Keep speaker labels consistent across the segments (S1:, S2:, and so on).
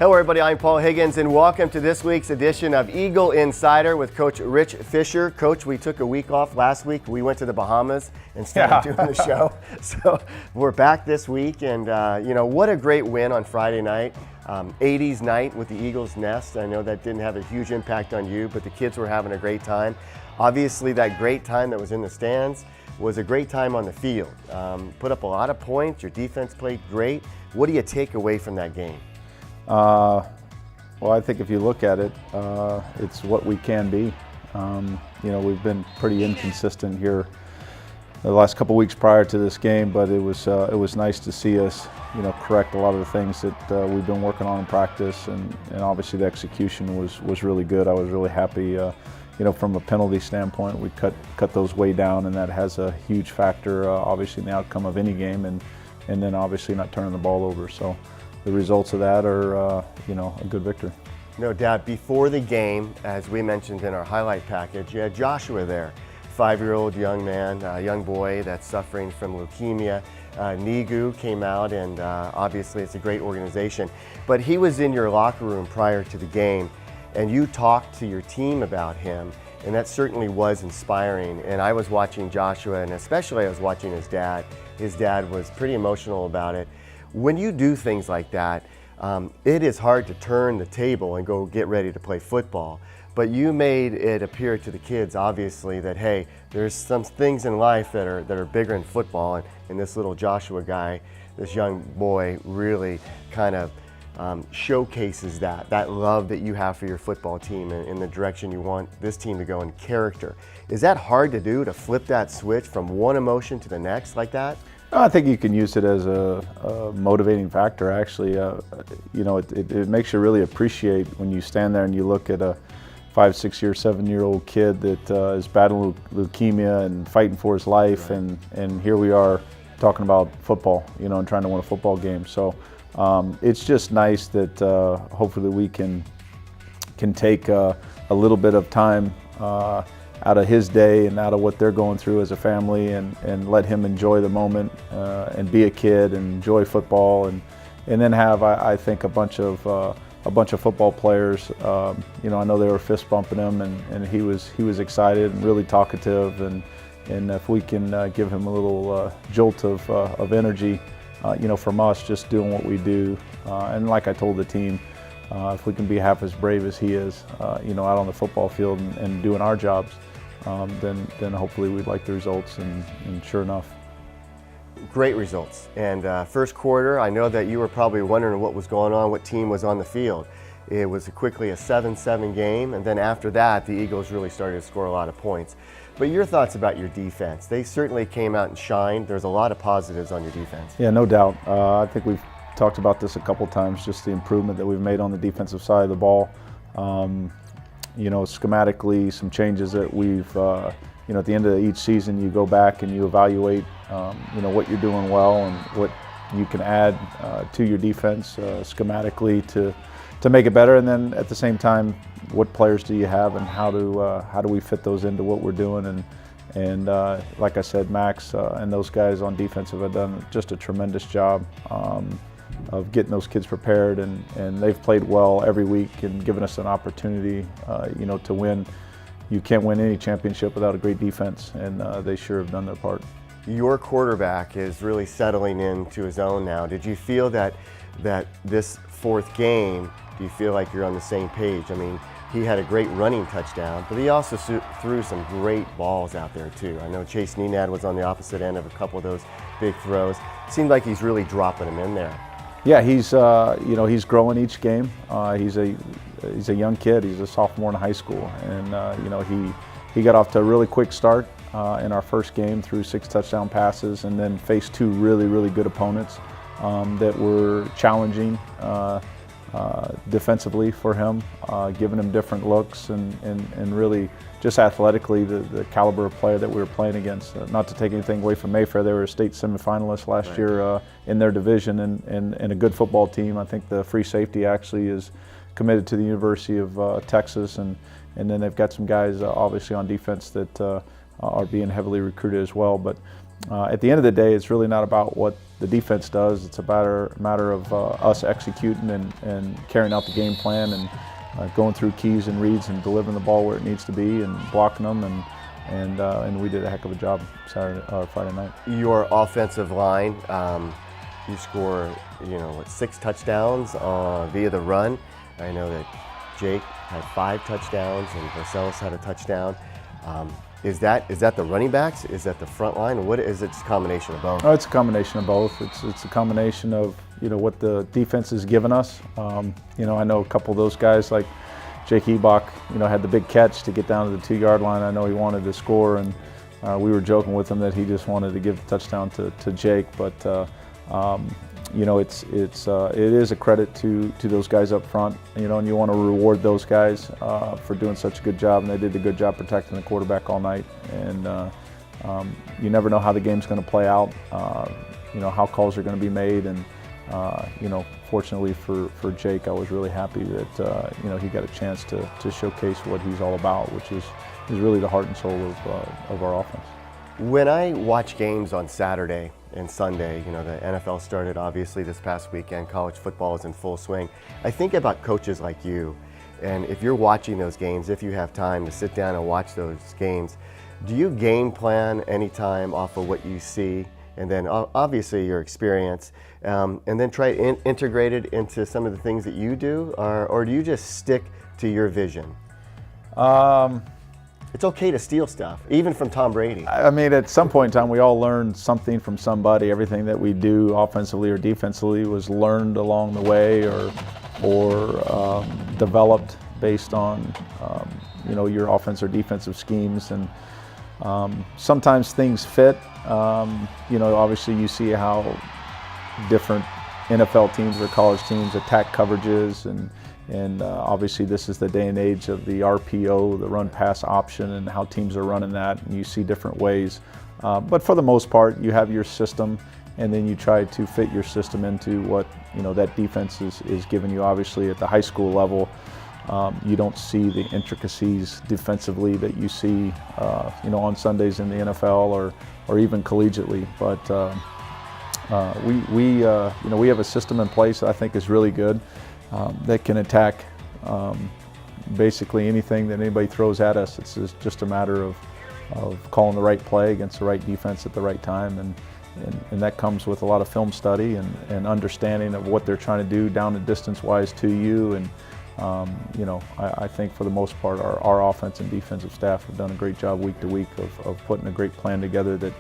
S1: Hello everybody, I'm Paul Higgins and welcome to this week's edition of Eagle Insider with Coach Rich Fisher. Coach, we took a week off last week. We went to the Bahamas instead of doing the show. So we're back this week and what a great win on Friday night. 80s night with the Eagles Nest. I know that didn't have a huge impact on you, but the kids were having a great time. Obviously that great time that was in the stands was a great time on the field. Put up a lot of points, your defense played great. What do you take away from that game?
S2: Well, I think if you look at it, it's what we can be. We've been pretty inconsistent here the last couple weeks prior to this game, but it was nice to see us, correct a lot of the things that we've been working on in practice, and obviously the execution was really good. I was really happy. From a penalty standpoint, we cut those way down, and that has a huge factor, obviously, in the outcome of any game, and then obviously not turning the ball over. So the results of that are, a good victory.
S1: No doubt. Before the game, as we mentioned in our highlight package, you had Joshua there, 5-year-old young man, young boy that's suffering from leukemia. Nigu came out, and obviously it's a great organization. But he was in your locker room prior to the game, and you talked to your team about him, and that certainly was inspiring. And I was watching Joshua, and especially I was watching his dad. His dad was pretty emotional about it. When you do things like that, it is hard to turn the table and go get ready to play football. But you made it appear to the kids, obviously, that hey, there's some things in life that are bigger than football, and this little Joshua guy, this young boy, really kind of showcases that love that you have for your football team and in the direction you want this team to go in character. Is that hard to do, to flip that switch from one emotion to the next like that?
S2: I think you can use it as a motivating factor, actually. It makes you really appreciate when you stand there and you look at a 5, 6 year, 7-year-old kid that is battling leukemia and fighting for his life, right. and here we are talking about football, and trying to win a football game. So it's just nice that hopefully we can take a little bit of time out of his day and out of what they're going through as a family, and let him enjoy the moment and be a kid and enjoy football, and then have I think a bunch of football players. I know they were fist bumping him, and he was excited and really talkative, and if we can give him a little jolt of energy, from us just doing what we do, and like I told the team, if we can be half as brave as he is, out on the football field and doing our jobs, then hopefully we'd like the results, and sure enough.
S1: Great results. And first quarter, I know that you were probably wondering what was going on, what team was on the field. It was quickly a 7-7 game, and then after that, the Eagles really started to score a lot of points. But your thoughts about your defense? They certainly came out and shined. There's a lot of positives on your defense.
S2: Yeah, no doubt. I think we've talked about this a couple times, just the improvement that we've made on the defensive side of the ball. Schematically, some changes that we've, at the end of each season, you go back and you evaluate, what you're doing well and what you can add to your defense schematically to make it better. And then at the same time, what players do you have, and how do we fit those into what we're doing? And like I said, Max and those guys on defensive have done just a tremendous job of getting those kids prepared, and they've played well every week and given us an opportunity, to win. You can't win any championship without a great defense, and they sure have done their part.
S1: Your quarterback is really settling into his own now. Did you feel that this fourth game, do you feel like you're on the same page? I mean, he had a great running touchdown, but he also threw some great balls out there too. I know Chase Nenad was on the opposite end of a couple of those big throws. It seemed like he's really dropping them in there.
S2: Yeah, he's growing each game. He's a young kid. He's a sophomore in high school, and he got off to a really quick start in our first game, threw 6 touchdown passes, and then faced 2 really, really good opponents that were challenging defensively for him, giving him different looks, and really just athletically the caliber of player that we were playing against. Not to take anything away from Mayfair, they were a state semifinalist last year in their division, and a good football team. I think the free safety actually is committed to the University of Texas, and then they've got some guys obviously on defense that are being heavily recruited as well. But at the end of the day, it's really not about what the defense does. It's a matter of us executing and carrying out the game plan and going through keys and reads and delivering the ball where it needs to be and blocking them. And we did a heck of a job Friday night.
S1: Your offensive line, you score, 6 touchdowns via the run. I know that Jake had 5 touchdowns and Marcellus had a touchdown. Is that the running backs? Is that the front line? Or what is it? It's a combination of both?
S2: Oh, it's a combination of both. It's a combination of what the defense has given us. I know a couple of those guys like Jake Ebach, had the big catch to get down to the 2-yard line. I know he wanted to score, and we were joking with him that he just wanted to give the touchdown to Jake. But it is a credit to those guys up front, and you want to reward those guys for doing such a good job, and they did a good job protecting the quarterback all night. And you never know how the game's going to play out, how calls are going to be made, and fortunately for Jake, I was really happy that he got a chance to showcase what he's all about, which is really the heart and soul of our offense.
S1: When I watch games on Saturday and Sunday, the NFL started obviously this past weekend, college football is in full swing. I think about coaches like you, and if you're watching those games, if you have time to sit down and watch those games, do you game plan anytime off of what you see, and then obviously your experience, and then try to integrate it into some of the things that you do, or do you just stick to your vision? It's okay to steal stuff, even from Tom Brady.
S2: I mean, at some point in time, we all learned something from somebody. Everything that we do, offensively or defensively, was learned along the way, or developed based on your offense or defensive schemes. And sometimes things fit. Obviously, you see how different NFL teams or college teams attack coverages, and obviously this is the day and age of the RPO, the run pass option, and how teams are running that, and you see different ways. But for the most part, you have your system, and then you try to fit your system into what that defense is giving you. Obviously at the high school level, you don't see the intricacies defensively that you see on Sundays in the NFL or even collegiately. But we have a system in place that I think is really good. That can attack basically anything that anybody throws at us. It's just a matter of calling the right play against the right defense at the right time, and that comes with a lot of film study and understanding of what they're trying to do down and distance-wise to you. And I think for the most part, our offense and defensive staff have done a great job week to week of putting a great plan together that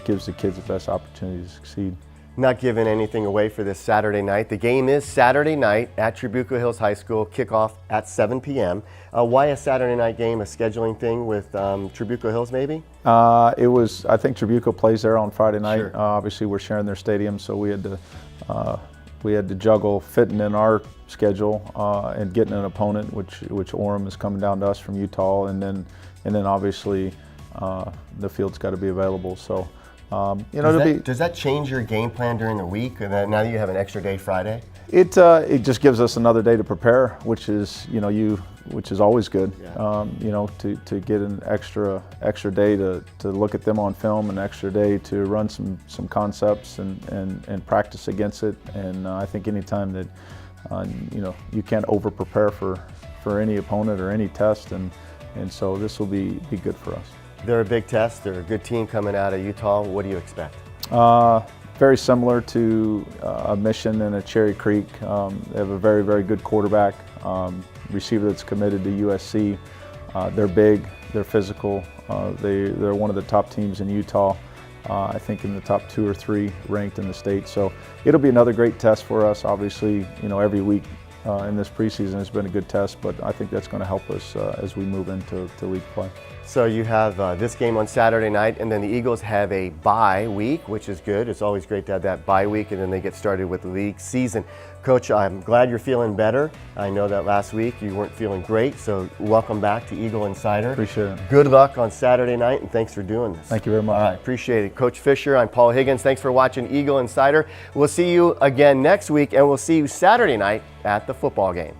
S2: gives the kids the best opportunity to succeed.
S1: Not giving anything away for this Saturday night. The game is Saturday night at Trabuco Hills High School, kickoff at 7 p.m. Why a Saturday night game, a scheduling thing with Trabuco Hills maybe?
S2: I think Trabuco plays there on Friday night. Sure. Obviously we're sharing their stadium, so we had to juggle fitting in our schedule and getting an opponent, which Orem is coming down to us from Utah, and then obviously the field's got to be available. So.
S1: Does that change your game plan during the week? Now that you have an extra day Friday?
S2: It just gives us another day to prepare, which is always good. Yeah. To get an extra day to look at them on film, an extra day to run some concepts and practice against it. And I think anytime that you can't over prepare for any opponent or any test, and so this will be good for us.
S1: They're a big test. They're a good team coming out of Utah. What do you expect?
S2: Very similar to a Mission and a Cherry Creek. They have a very, very good quarterback, receiver that's committed to USC. They're big. They're physical. They're one of the top teams in Utah. I think in the top 2 or 3 ranked in the state. So it'll be another great test for us. Obviously, every week in this preseason has been a good test, but I think that's going to help us as we move into league play.
S1: So you have this game on Saturday night, and then the Eagles have a bye week, which is good. It's always great to have that bye week, and then they get started with the league season. Coach, I'm glad you're feeling better. I know that last week you weren't feeling great, so welcome back to Eagle Insider.
S2: Appreciate it.
S1: Good luck on Saturday night, and thanks for doing this.
S2: Thank you very much.
S1: All right, appreciate it. Coach Fisher, I'm Paul Higgins. Thanks for watching Eagle Insider. We'll see you again next week, and we'll see you Saturday night at the football game.